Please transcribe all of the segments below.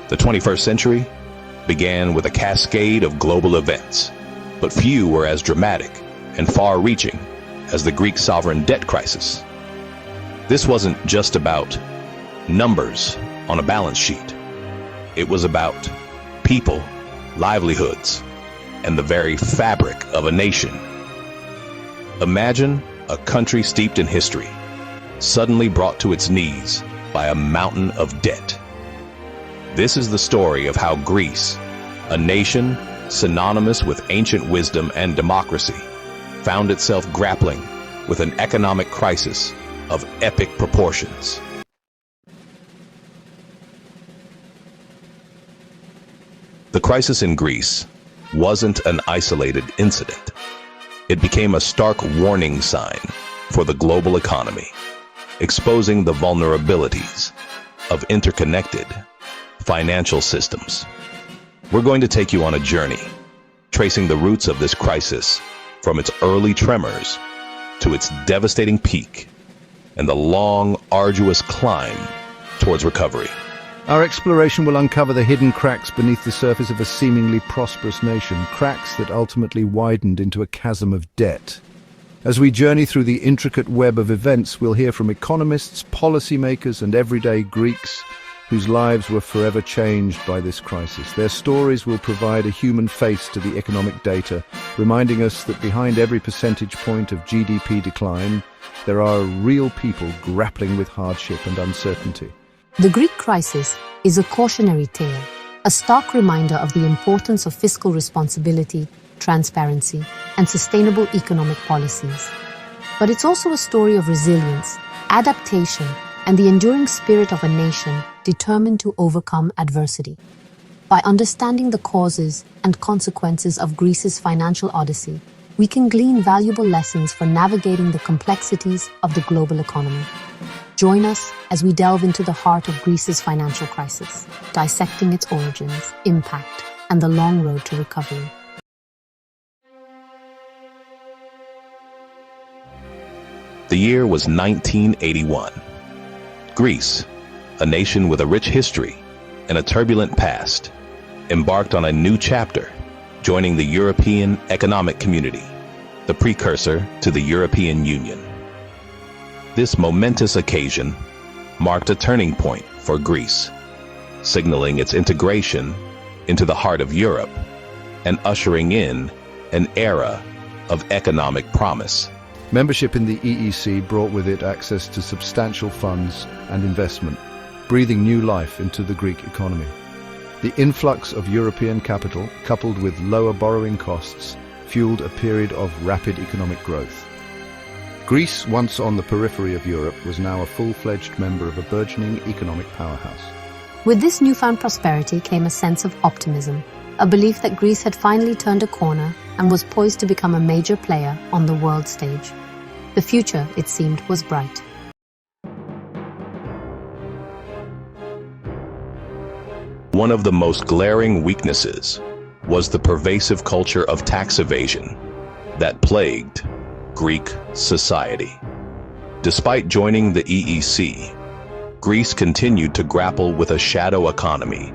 The 21st century began with a cascade of global events, but few were as dramatic and far-reaching as the Greek sovereign debt crisis. This wasn't just about numbers on a balance sheet. It was about people, livelihoods, and the very fabric of a nation. Imagine a country steeped in history, suddenly brought to its knees by a mountain of debt. This is the story of how Greece, a nation synonymous with ancient wisdom and democracy, found itself grappling with an economic crisis of epic proportions. The crisis in Greece wasn't an isolated incident. It became a stark warning sign for the global economy, exposing the vulnerabilities of interconnected financial systems. We're going to take you on a journey, tracing the roots of this crisis from its early tremors to its devastating peak and the long, arduous climb towards recovery. Our exploration will uncover the hidden cracks beneath the surface of a seemingly prosperous nation, cracks that ultimately widened into a chasm of debt. As we journey through the intricate web of events, we'll hear from economists, policymakers, and everyday Greeks whose lives were forever changed by this crisis. Their stories will provide a human face to the economic data, reminding us that behind every percentage point of GDP decline, there are real people grappling with hardship and uncertainty. The Greek crisis is a cautionary tale, a stark reminder of the importance of fiscal responsibility, transparency, and sustainable economic policies. But it's also a story of resilience, adaptation, and the enduring spirit of a nation determined to overcome adversity. By understanding the causes and consequences of Greece's financial odyssey, we can glean valuable lessons for navigating the complexities of the global economy. Join us as we delve into the heart of Greece's financial crisis, dissecting its origins, impact, and the long road to recovery. The year was 1981. Greece, a nation with a rich history and a turbulent past, embarked on a new chapter, joining the European Economic Community, the precursor to the European Union. This momentous occasion marked a turning point for Greece, signaling its integration into the heart of Europe and ushering in an era of economic promise. Membership in the EEC brought with it access to substantial funds and investment, breathing new life into the Greek economy. The influx of European capital, coupled with lower borrowing costs, fueled a period of rapid economic growth. Greece, once on the periphery of Europe, was now a full-fledged member of a burgeoning economic powerhouse. With this newfound prosperity came a sense of optimism, a belief that Greece had finally turned a corner and was poised to become a major player on the world stage. The future, it seemed, was bright. One of the most glaring weaknesses was the pervasive culture of tax evasion that plagued Greek society. Despite joining the EEC, Greece continued to grapple with a shadow economy,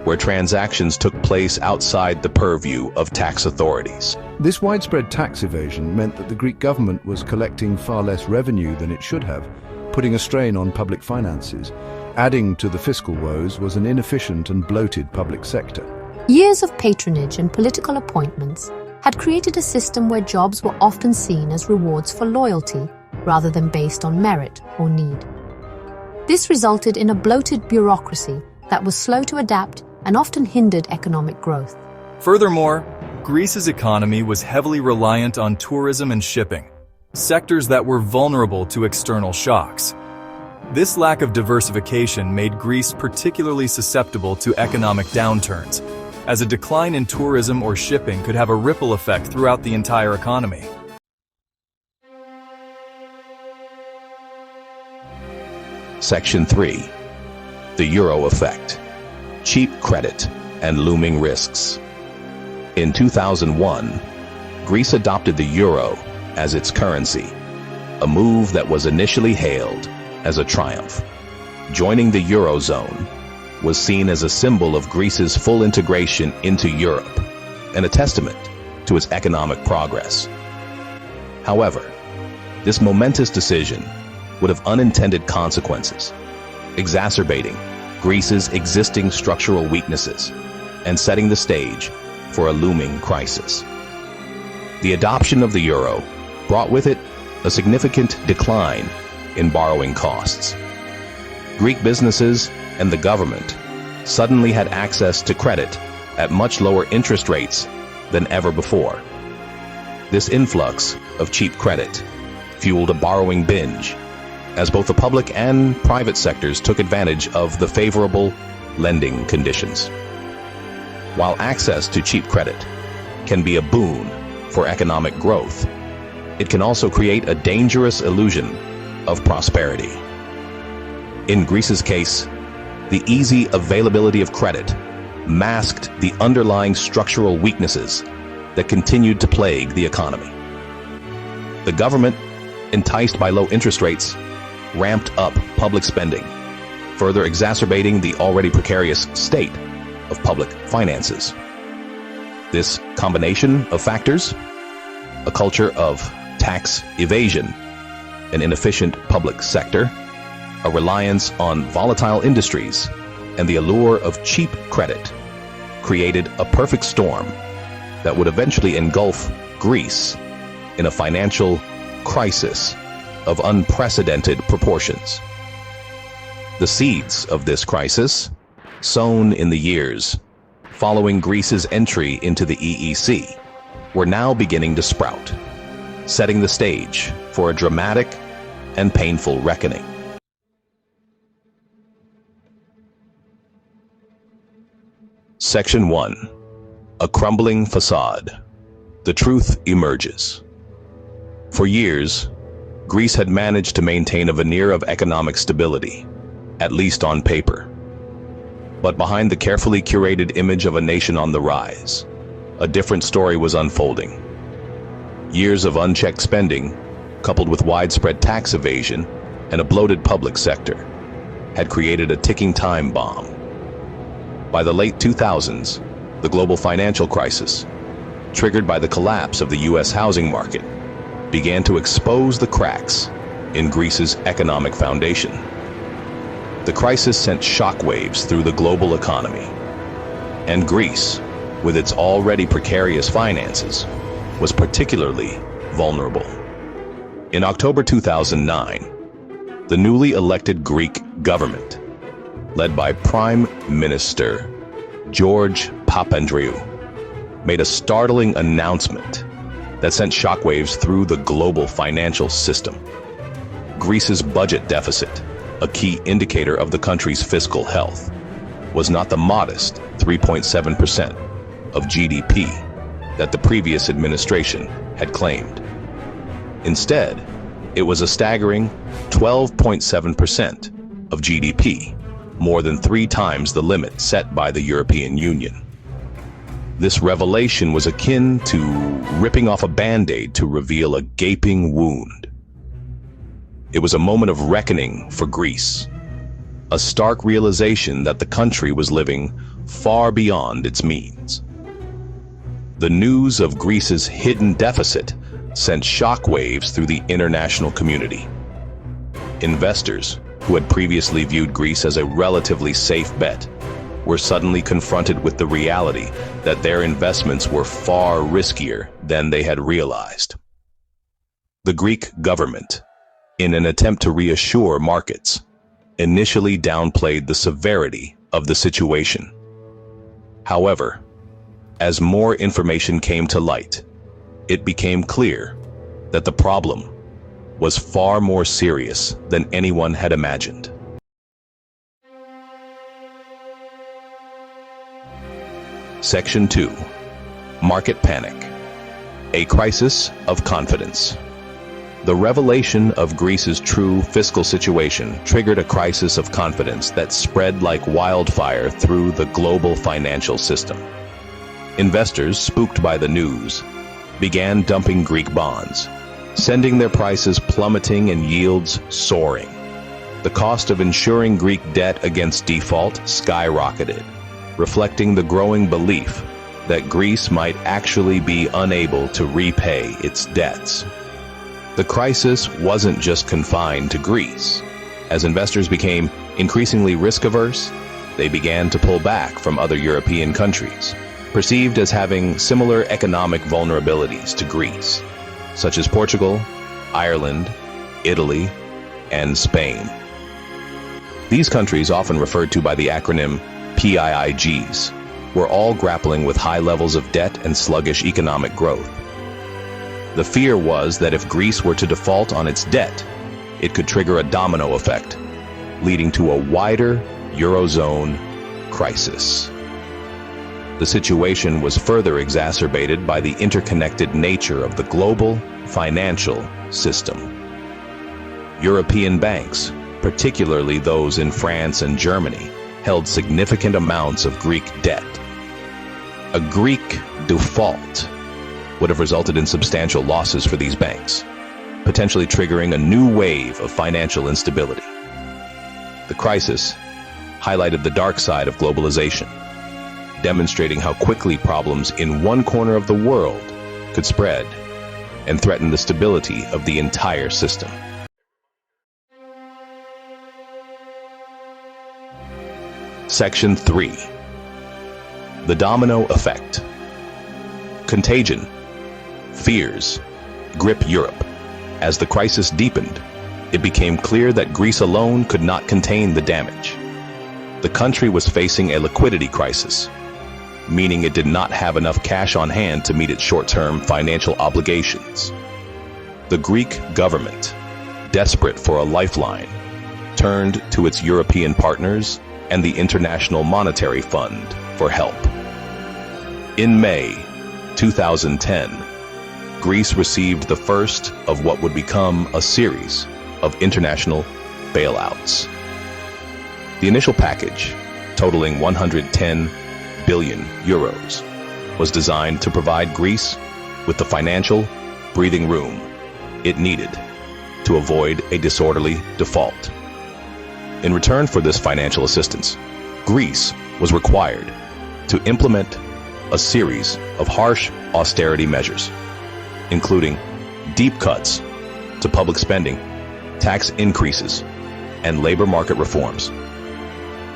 where transactions took place outside the purview of tax authorities. This widespread tax evasion meant that the Greek government was collecting far less revenue than it should have, putting a strain on public finances. Adding to the fiscal woes was an inefficient and bloated public sector. Years of patronage and political appointments had created a system where jobs were often seen as rewards for loyalty rather than based on merit or need. This resulted in a bloated bureaucracy that was slow to adapt and often hindered economic growth. Furthermore, Greece's economy was heavily reliant on tourism and shipping, sectors that were vulnerable to external shocks. This lack of diversification made Greece particularly susceptible to economic downturns, as a decline in tourism or shipping could have a ripple effect throughout the entire economy. Section 3. The Euro Effect. Cheap credit and looming risks. In 2001, Greece adopted the euro as its currency, a move that was initially hailed as a triumph. Joining the Eurozone was seen as a symbol of Greece's full integration into Europe and a testament to its economic progress. However, this momentous decision would have unintended consequences, exacerbating Greece's existing structural weaknesses and setting the stage for a looming crisis. The adoption of the euro brought with it a significant decline in borrowing costs. Greek businesses and the government suddenly had access to credit at much lower interest rates than ever before. This influx of cheap credit fueled a borrowing binge, as both the public and private sectors took advantage of the favorable lending conditions. While access to cheap credit can be a boon for economic growth, it can also create a dangerous illusion of prosperity. In Greece's case, the easy availability of credit masked the underlying structural weaknesses that continued to plague the economy. The government, enticed by low interest rates, ramped up public spending, further exacerbating the already precarious state of public finances. This combination of factors, a culture of tax evasion, an inefficient public sector, a reliance on volatile industries, and the allure of cheap credit, created a perfect storm that would eventually engulf Greece in a financial crisis of unprecedented proportions. The seeds of this crisis, sown in the years following Greece's entry into the EEC, were now beginning to sprout, setting the stage for a dramatic and painful reckoning. Section 1. A crumbling facade. The truth emerges. For years, Greece had managed to maintain a veneer of economic stability, at least on paper. But behind the carefully curated image of a nation on the rise, a different story was unfolding. Years of unchecked spending, coupled with widespread tax evasion and a bloated public sector, had created a ticking time bomb. By the late 2000s, the global financial crisis, triggered by the collapse of the U.S. housing market, began to expose the cracks in Greece's economic foundation. The crisis sent shockwaves through the global economy, and Greece, with its already precarious finances, was particularly vulnerable. In October 2009, the newly elected Greek government, led by Prime Minister George Papandreou, made a startling announcement that sent shockwaves through the global financial system. Greece's budget deficit, a key indicator of the country's fiscal health, was not the modest 3.7% of GDP that the previous administration had claimed. Instead, it was a staggering 12.7% of GDP, more than 3 times the limit set by the European Union. This revelation was akin to ripping off a Band-Aid to reveal a gaping wound. It was a moment of reckoning for Greece, a stark realization that the country was living far beyond its means. The news of Greece's hidden deficit sent shockwaves through the international community. Investors, who had previously viewed Greece as a relatively safe bet, were suddenly confronted with the reality that their investments were far riskier than they had realized. The Greek government, in an attempt to reassure markets, initially downplayed the severity of the situation. However, as more information came to light, it became clear that the problem was far more serious than anyone had imagined. Section 2. Market Panic. A crisis of confidence. The revelation of Greece's true fiscal situation triggered a crisis of confidence that spread like wildfire through the global financial system. Investors, spooked by the news, began dumping Greek bonds, sending their prices plummeting and yields soaring. The cost of insuring Greek debt against default skyrocketed, reflecting the growing belief that Greece might actually be unable to repay its debts. The crisis wasn't just confined to Greece. As investors became increasingly risk-averse, they began to pull back from other European countries, perceived as having similar economic vulnerabilities to Greece, such as Portugal, Ireland, Italy, and Spain. These countries, often referred to by the acronym PIIGs, were all grappling with high levels of debt and sluggish economic growth. The fear was that if Greece were to default on its debt, it could trigger a domino effect, leading to a wider Eurozone crisis. The situation was further exacerbated by the interconnected nature of the global financial system. European banks, particularly those in France and Germany, held significant amounts of Greek debt. A Greek default would have resulted in substantial losses for these banks, potentially triggering a new wave of financial instability. The crisis highlighted the dark side of globalization, demonstrating how quickly problems in one corner of the world could spread and threaten the stability of the entire system. Section 3. The Domino Effect. Contagion. Fears grip Europe. As the crisis deepened, it became clear that Greece alone could not contain the damage. The country was facing a liquidity crisis, meaning it did not have enough cash on hand to meet its short-term financial obligations. The Greek government, desperate for a lifeline, turned to its European partners and the International Monetary Fund for help. In May 2010, Greece received the first of what would become a series of international bailouts. The initial package, totaling 110 billion euros, was designed to provide Greece with the financial breathing room it needed to avoid a disorderly default. In return for this financial assistance, Greece was required to implement a series of harsh austerity measures, including deep cuts to public spending, tax increases, and labor market reforms.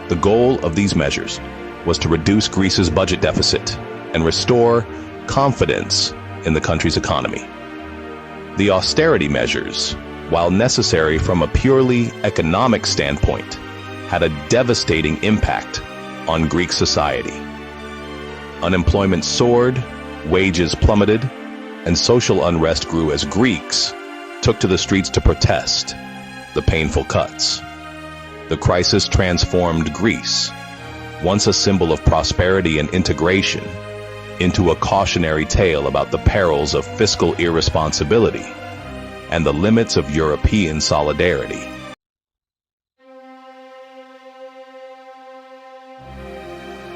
The goal of these measures was to reduce Greece's budget deficit and restore confidence in the country's economy. The austerity measures, while necessary from a purely economic standpoint, had a devastating impact on Greek society. Unemployment soared, wages plummeted, and social unrest grew as Greeks took to the streets to protest the painful cuts. The crisis transformed Greece, once a symbol of prosperity and integration, into a cautionary tale about the perils of fiscal irresponsibility and the limits of European solidarity.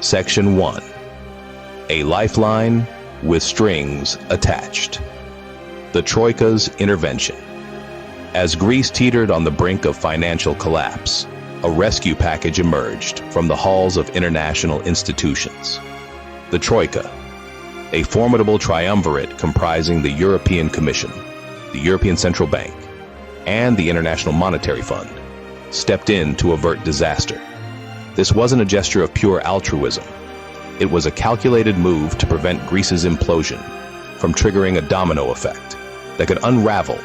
Section 1. A lifeline with strings attached. The Troika's intervention. As Greece teetered on the brink of financial collapse, a rescue package emerged from the halls of international institutions. The Troika, a formidable triumvirate comprising the European Commission, the European Central Bank, and the International Monetary Fund, stepped in to avert disaster. This wasn't a gesture of pure altruism. It was a calculated move to prevent Greece's implosion from triggering a domino effect that could unravel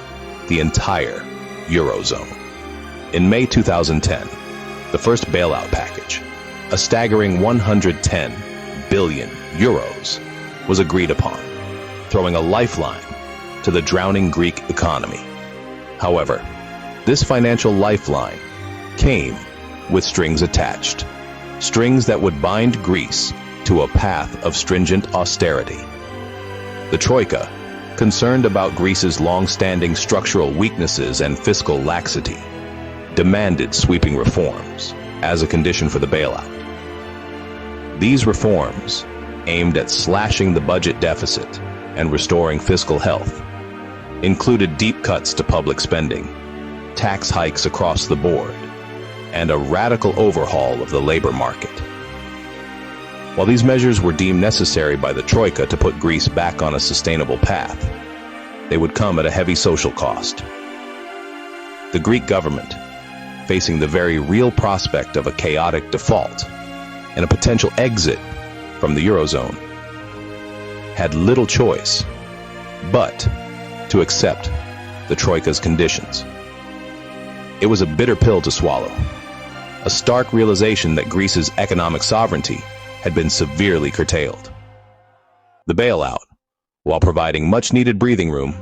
the entire Eurozone. In May 2010, the first bailout package, a staggering 110 billion euros, was agreed upon, throwing a lifeline to the drowning Greek economy. However, this financial lifeline came with strings attached, strings that would bind Greece to a path of stringent austerity. The Troika, concerned about Greece's long-standing structural weaknesses and fiscal laxity, demanded sweeping reforms as a condition for the bailout. These reforms, aimed at slashing the budget deficit and restoring fiscal health, included deep cuts to public spending, tax hikes across the board, and a radical overhaul of the labor market. While these measures were deemed necessary by the Troika to put Greece back on a sustainable path, they would come at a heavy social cost. The Greek government, facing the very real prospect of a chaotic default and a potential exit from the Eurozone, had little choice but to accept the Troika's conditions. It was a bitter pill to swallow, a stark realization that Greece's economic sovereignty had been severely curtailed. The bailout, while providing much-needed breathing room,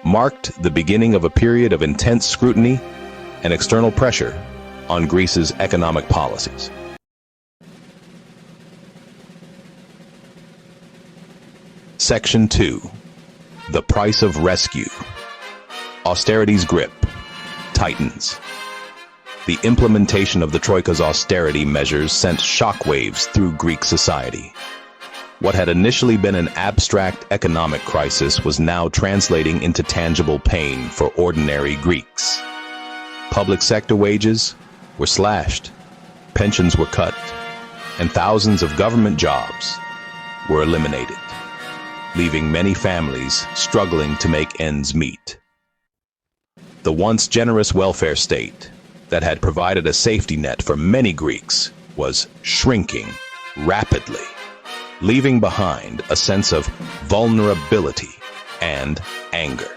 marked the beginning of a period of intense scrutiny and external pressure on Greece's economic policies. Section 2. The Price of Rescue. Austerity's grip tightens. The implementation of the Troika's austerity measures sent shockwaves through Greek society. What had initially been an abstract economic crisis was now translating into tangible pain for ordinary Greeks. Public sector wages were slashed, pensions were cut, and thousands of government jobs were eliminated, leaving many families struggling to make ends meet. The once generous welfare state that had provided a safety net for many Greeks was shrinking rapidly, leaving behind a sense of vulnerability and anger.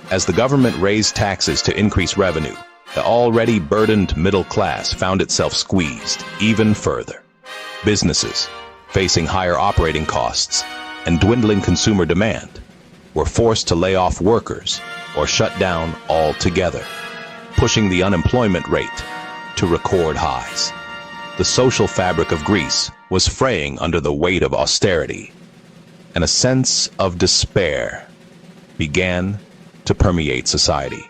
As the government raised taxes to increase revenue, the already burdened middle class found itself squeezed even further. Businesses, facing higher operating costs and dwindling consumer demand, were forced to lay off workers or shut down altogether, pushing the unemployment rate to record highs. The social fabric of Greece was fraying under the weight of austerity, and a sense of despair began to permeate society.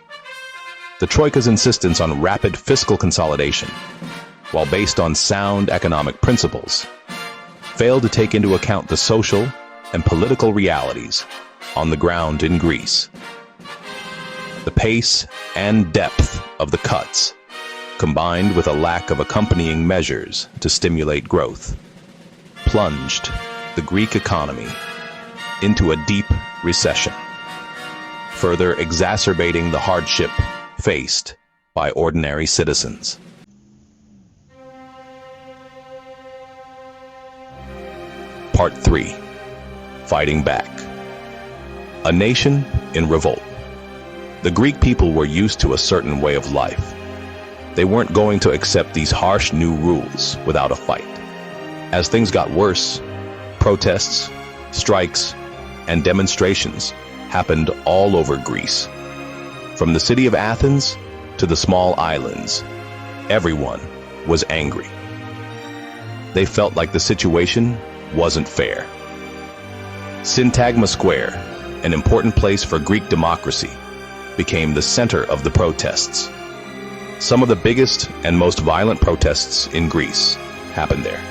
The Troika's insistence on rapid fiscal consolidation, while based on sound economic principles, failed to take into account the social and political realities on the ground in Greece. The pace and depth of the cuts, combined with a lack of accompanying measures to stimulate growth, plunged the Greek economy into a deep recession, further exacerbating the hardship faced by ordinary citizens. Part 3. Fighting back. A nation in revolt. The Greek people were used to a certain way of life. They weren't going to accept these harsh new rules without a fight. As things got worse, protests, strikes, and demonstrations happened all over Greece. From the city of Athens to the small islands, everyone was angry. They felt like the situation wasn't fair. Syntagma Square, an important place for Greek democracy, became the center of the protests. Some of the biggest and most violent protests in Greece happened there.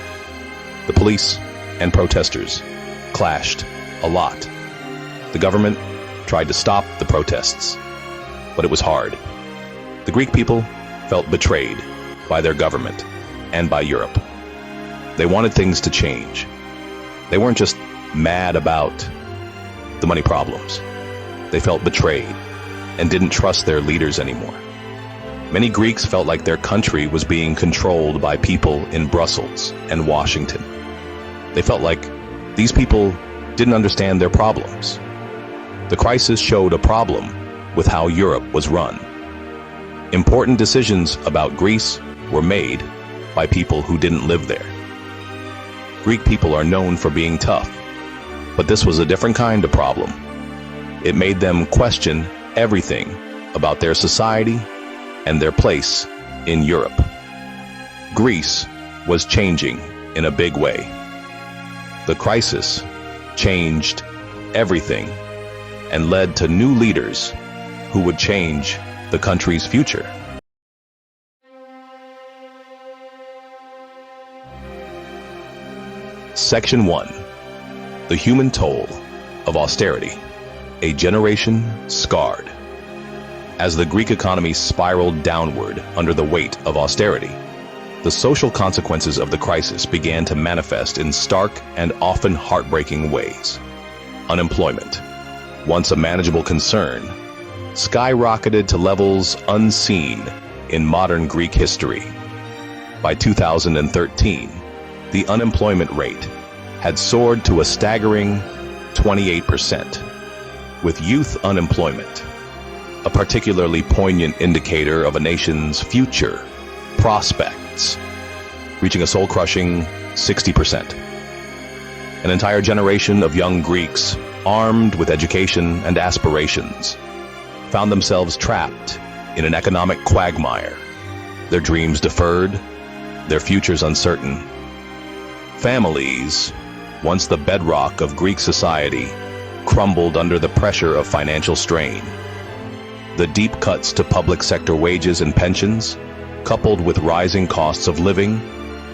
The police and protesters clashed a lot. The government tried to stop the protests, but it was hard. The Greek people felt betrayed by their government and by Europe. They wanted things to change. They weren't just mad about the money problems. They felt betrayed and didn't trust their leaders anymore. Many Greeks felt like their country was being controlled by people in Brussels and Washington. They felt like these people didn't understand their problems. The crisis showed a problem with how Europe was run. Important decisions about Greece were made by people who didn't live there. Greek people are known for being tough, but this was a different kind of problem. It made them question everything about their society and their place in Europe. Greece was changing in a big way. The crisis changed everything and led to new leaders who would change the country's future. Section 1. The human toll of austerity. A generation scarred. As the Greek economy spiraled downward under the weight of austerity, the social consequences of the crisis began to manifest in stark and often heartbreaking ways. Unemployment, once a manageable concern, skyrocketed to levels unseen in modern Greek history. By 2013, the unemployment rate had soared to a staggering 28%, with youth unemployment, a particularly poignant indicator of a nation's future prospects, reaching a soul-crushing 60%. An entire generation of young Greeks, armed with education and aspirations, found themselves trapped in an economic quagmire, their dreams deferred, their futures uncertain. Families, once the bedrock of Greek society, crumbled under the pressure of financial strain. The deep cuts to public sector wages and pensions, coupled with rising costs of living,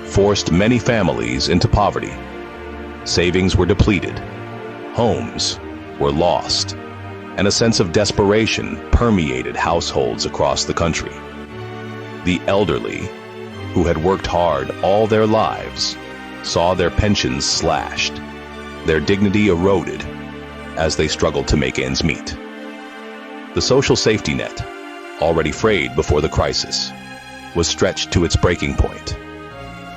forced many families into poverty. Savings were depleted, homes were lost, and a sense of desperation permeated households across the country. The elderly, who had worked hard all their lives, saw their pensions slashed, their dignity eroded as they struggled to make ends meet. The social safety net, already frayed before the crisis, was stretched to its breaking point,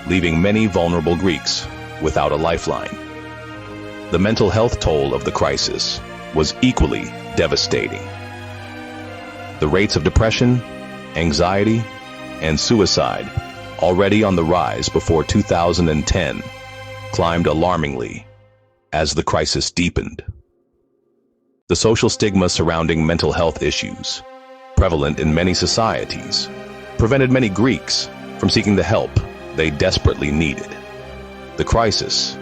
leaving many vulnerable Greeks without a lifeline. The mental health toll of the crisis was equally devastating. The rates of depression, anxiety, and suicide, already on the rise before 2010, climbed alarmingly as the crisis deepened. The social stigma surrounding mental health issues, prevalent in many societies, prevented many Greeks from seeking the help they desperately needed. The crisis,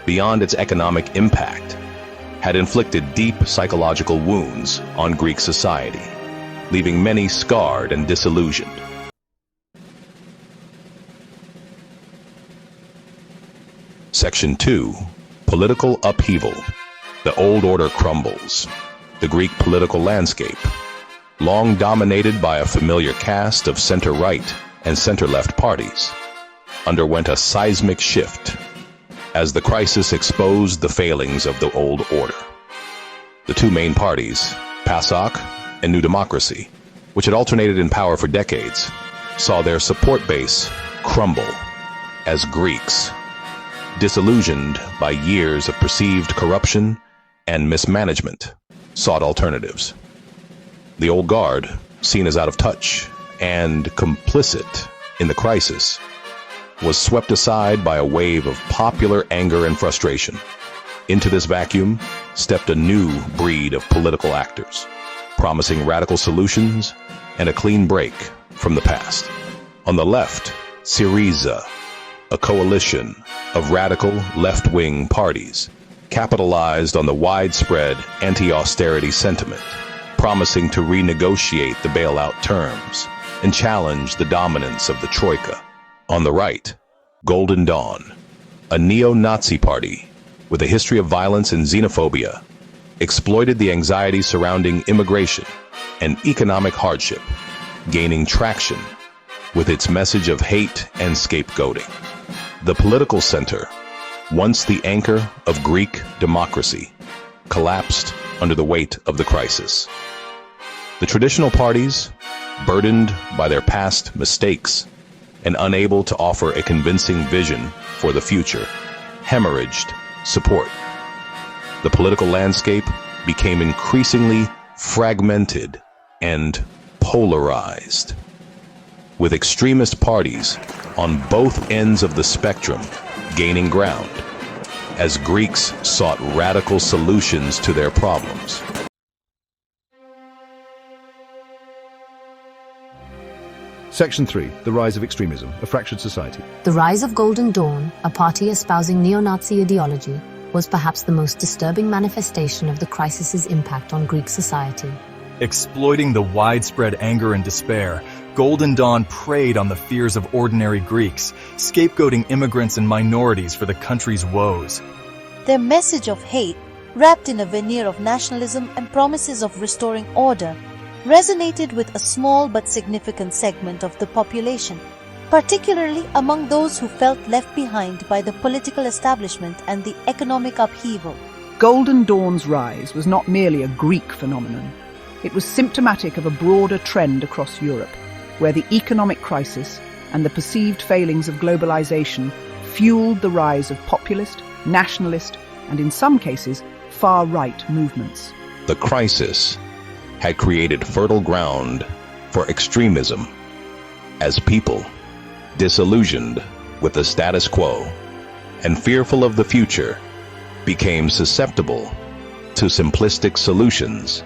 beyond its economic impact, had inflicted deep psychological wounds on Greek society, leaving many scarred and disillusioned. Section 2. Political upheaval. The Old Order Crumbles. The Greek political landscape, long dominated by a familiar cast of center-right and center-left parties, underwent a seismic shift as the crisis exposed the failings of the Old Order. The two main parties, PASOK and New Democracy, which had alternated in power for decades, saw their support base crumble as Greeks, disillusioned by years of perceived corruption and mismanagement, sought alternatives. The old guard, seen as out of touch and complicit in the crisis, was swept aside by a wave of popular anger and frustration. Into this vacuum stepped a new breed of political actors, promising radical solutions and a clean break from the past. On the left, Syriza, a coalition of radical left-wing parties, capitalized on the widespread anti-austerity sentiment, promising to renegotiate the bailout terms and challenge the dominance of the Troika. On the right, Golden Dawn, a neo-Nazi party with a history of violence and xenophobia, exploited the anxiety surrounding immigration and economic hardship, gaining traction with its message of hate and scapegoating. The political center, once the anchor of Greek democracy, collapsed under the weight of the crisis. The traditional parties, burdened by their past mistakes and unable to offer a convincing vision for the future, hemorrhaged support. The political landscape became increasingly fragmented and polarized, with extremist parties on both ends of the spectrum gaining ground as Greeks sought radical solutions to their problems. Section 3. The rise of extremism, a fractured society. The rise of Golden Dawn, a party espousing neo-Nazi ideology, was perhaps the most disturbing manifestation of the crisis's impact on Greek society. Exploiting the widespread anger and despair, Golden Dawn preyed on the fears of ordinary Greeks, scapegoating immigrants and minorities for the country's woes. Their message of hate, wrapped in a veneer of nationalism and promises of restoring order, resonated with a small but significant segment of the population, particularly among those who felt left behind by the political establishment and the economic upheaval. Golden Dawn's rise was not merely a Greek phenomenon. It was symptomatic of a broader trend across Europe, where the economic crisis and the perceived failings of globalization fueled the rise of populist, nationalist, and in some cases, far-right movements. The crisis had created fertile ground for extremism as people, disillusioned with the status quo and fearful of the future, became susceptible to simplistic solutions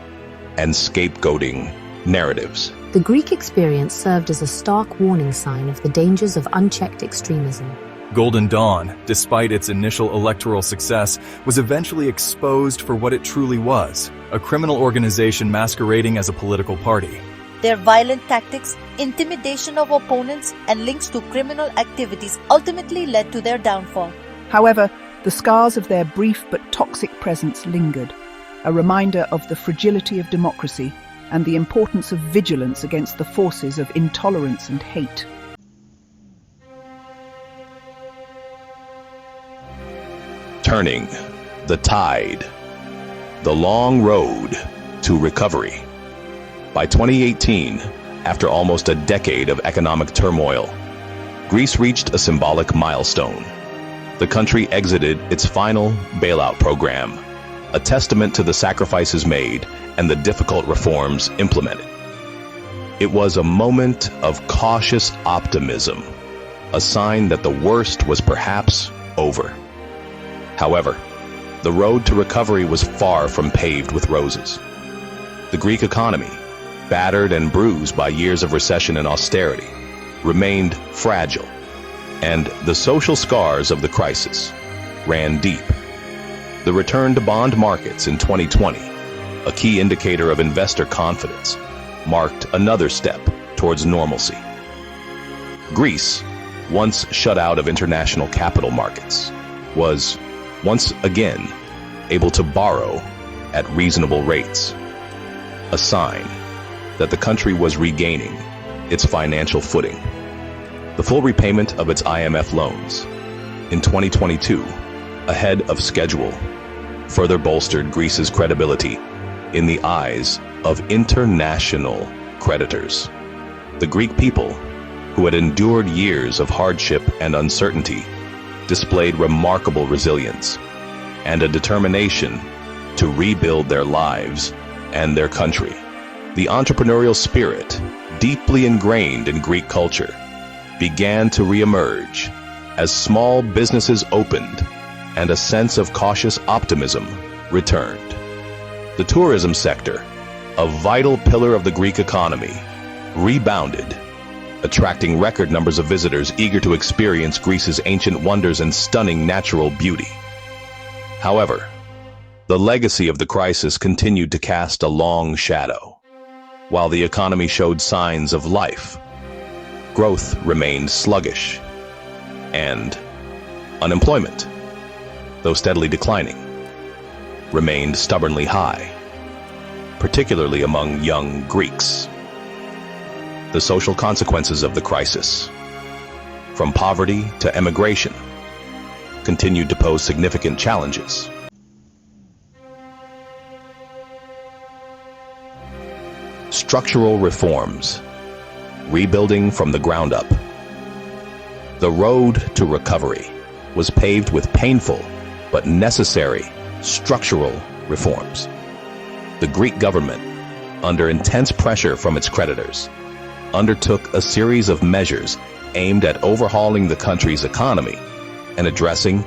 and scapegoating narratives. The Greek experience served as a stark warning sign of the dangers of unchecked extremism. Golden Dawn, despite its initial electoral success, was eventually exposed for what it truly was, a criminal organization masquerading as a political party. Their violent tactics, intimidation of opponents, and links to criminal activities ultimately led to their downfall. However, the scars of their brief but toxic presence lingered, a reminder of the fragility of democracy and the importance of vigilance against the forces of intolerance and hate. Turning the tide, the long road to recovery. By 2018, after almost a decade of economic turmoil, Greece reached a symbolic milestone. The country exited its final bailout program, a testament to the sacrifices made and the difficult reforms implemented. It was a moment of cautious optimism, a sign that the worst was perhaps over. However, the road to recovery was far from paved with roses. The Greek economy, battered and bruised by years of recession and austerity, remained fragile, and the social scars of the crisis ran deep. The return to bond markets in 2020, a key indicator of investor confidence, marked another step towards normalcy. Greece, once shut out of international capital markets, was once again able to borrow at reasonable rates, a sign that the country was regaining its financial footing. The full repayment of its IMF loans in 2022, ahead of schedule, further bolstered Greece's credibility in the eyes of international creditors. The Greek people, who had endured years of hardship and uncertainty, displayed remarkable resilience and a determination to rebuild their lives and their country. The entrepreneurial spirit, deeply ingrained in Greek culture, began to reemerge as small businesses opened and a sense of cautious optimism returned. The tourism sector, a vital pillar of the Greek economy, rebounded, attracting record numbers of visitors eager to experience Greece's ancient wonders and stunning natural beauty. However, the legacy of the crisis continued to cast a long shadow. While the economy showed signs of life, growth remained sluggish, and unemployment, though steadily declining, remained stubbornly high, particularly among young Greeks. The social consequences of the crisis, from poverty to emigration, continued to pose significant challenges. Structural reforms, rebuilding from the ground up. The road to recovery was paved with painful but necessary structural reforms. The Greek government, under intense pressure from its creditors, undertook a series of measures aimed at overhauling the country's economy and addressing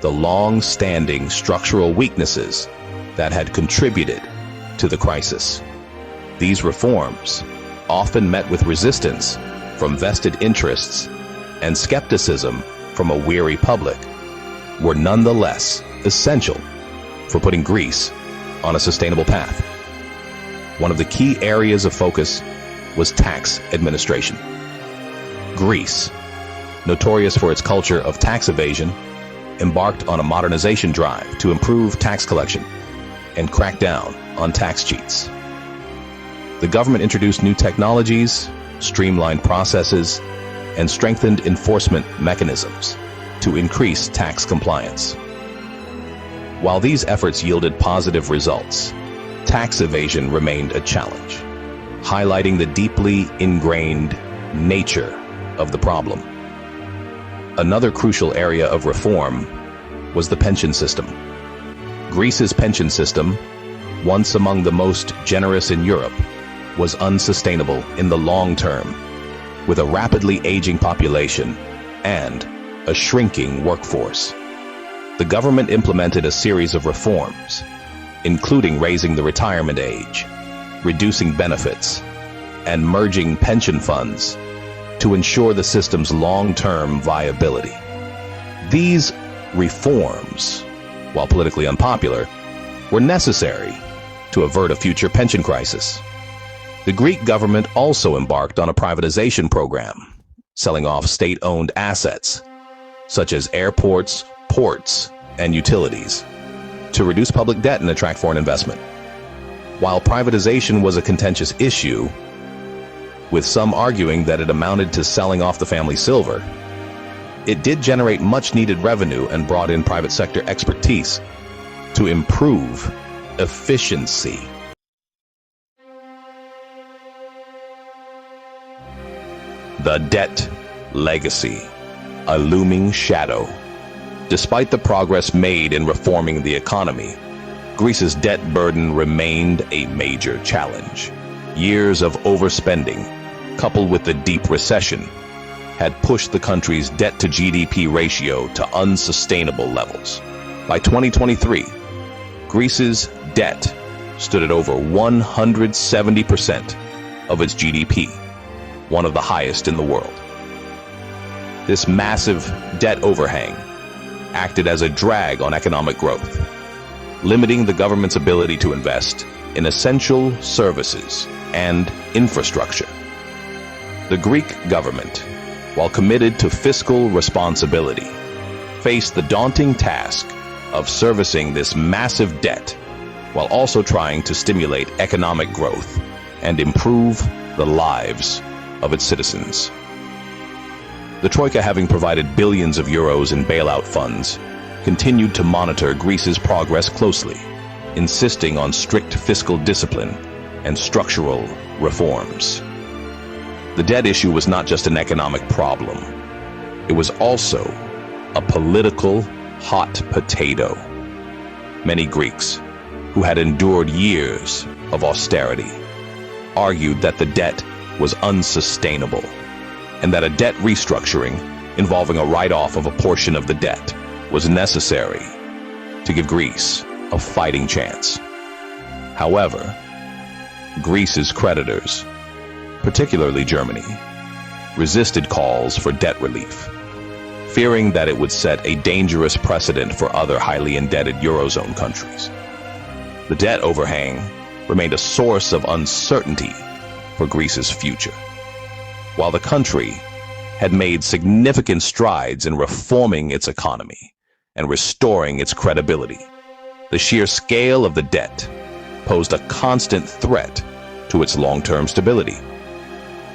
the long-standing structural weaknesses that had contributed to the crisis. These reforms, often met with resistance from vested interests and skepticism from a weary public, were nonetheless essential for putting Greece on a sustainable path. One of the key areas of focus was tax administration. Greece, notorious for its culture of tax evasion, embarked on a modernization drive to improve tax collection and crack down on tax cheats. The government introduced new technologies, streamlined processes, and strengthened enforcement mechanisms to increase tax compliance. While these efforts yielded positive results, tax evasion remained a challenge, highlighting the deeply ingrained nature of the problem. Another crucial area of reform was the pension system. Greece's pension system, once among the most generous in Europe, was unsustainable in the long term, with a rapidly aging population and a shrinking workforce. The government implemented a series of reforms, including raising the retirement age, reducing benefits, and merging pension funds to ensure the system's long-term viability. These reforms, while politically unpopular, were necessary to avert a future pension crisis. The Greek government also embarked on a privatization program, selling off state-owned assets, such as airports, ports, and utilities, to reduce public debt and attract foreign investment. While privatization was a contentious issue, with some arguing that it amounted to selling off the family silver, it did generate much-needed revenue and brought in private sector expertise to improve efficiency. The debt legacy, a looming shadow. Despite the progress made in reforming the economy, Greece's debt burden remained a major challenge. Years of overspending, coupled with the deep recession, had pushed the country's debt-to-GDP ratio to unsustainable levels. By 2023, Greece's debt stood at over 170% of its GDP, one of the highest in the world. This massive debt overhang acted as a drag on economic growth, limiting the government's ability to invest in essential services and infrastructure. The Greek government, while committed to fiscal responsibility, faced the daunting task of servicing this massive debt while also trying to stimulate economic growth and improve the lives of its citizens. The Troika, having provided billions of euros in bailout funds, continued to monitor Greece's progress closely, insisting on strict fiscal discipline and structural reforms. The debt issue was not just an economic problem. It was also a political hot potato. Many Greeks, who had endured years of austerity, argued that the debt was unsustainable, and that a debt restructuring involving a write-off of a portion of the debt was necessary to give Greece a fighting chance. However, Greece's creditors, particularly Germany, resisted calls for debt relief, fearing that it would set a dangerous precedent for other highly indebted Eurozone countries. The debt overhang remained a source of uncertainty for Greece's future. While the country had made significant strides in reforming its economy and restoring its credibility, the sheer scale of the debt posed a constant threat to its long-term stability.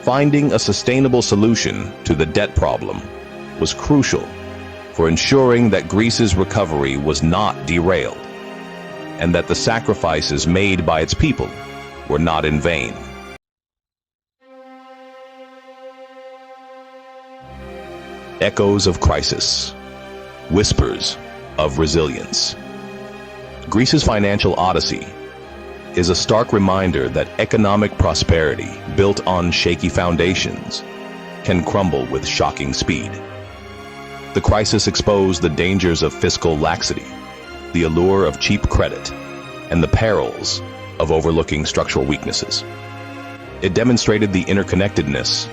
Finding a sustainable solution to the debt problem was crucial for ensuring that Greece's recovery was not derailed and that the sacrifices made by its people were not in vain. Echoes of crisis, whispers of resilience. Greece's financial odyssey is a stark reminder that economic prosperity built on shaky foundations can crumble with shocking speed. The crisis exposed the dangers of fiscal laxity, the allure of cheap credit, and the perils of overlooking structural weaknesses. It demonstrated the interconnectedness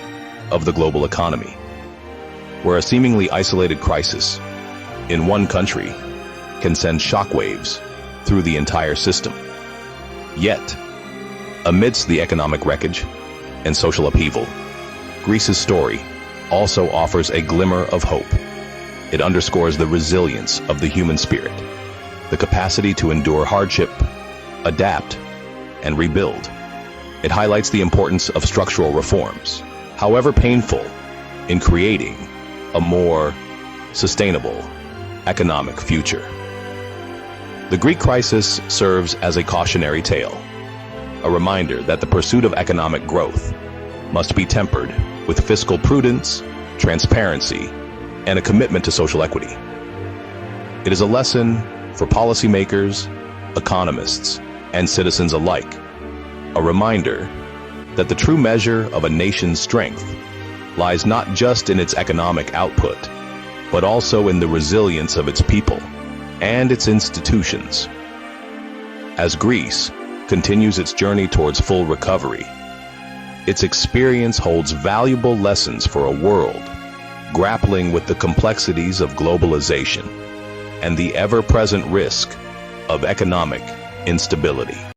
of the global economy, where a seemingly isolated crisis in one country can send shockwaves through the entire system. Yet, amidst the economic wreckage and social upheaval, Greece's story also offers a glimmer of hope. It underscores the resilience of the human spirit, the capacity to endure hardship, adapt, and rebuild. It highlights the importance of structural reforms, however painful, in creating a more sustainable economic future. The Greek crisis serves as a cautionary tale, a reminder that the pursuit of economic growth must be tempered with fiscal prudence, transparency, and a commitment to social equity. It is a lesson for policymakers, economists, and citizens alike, a reminder that the true measure of a nation's strength lies not just in its economic output, but also in the resilience of its people and its institutions. As Greece continues its journey towards full recovery, its experience holds valuable lessons for a world grappling with the complexities of globalization and the ever-present risk of economic instability.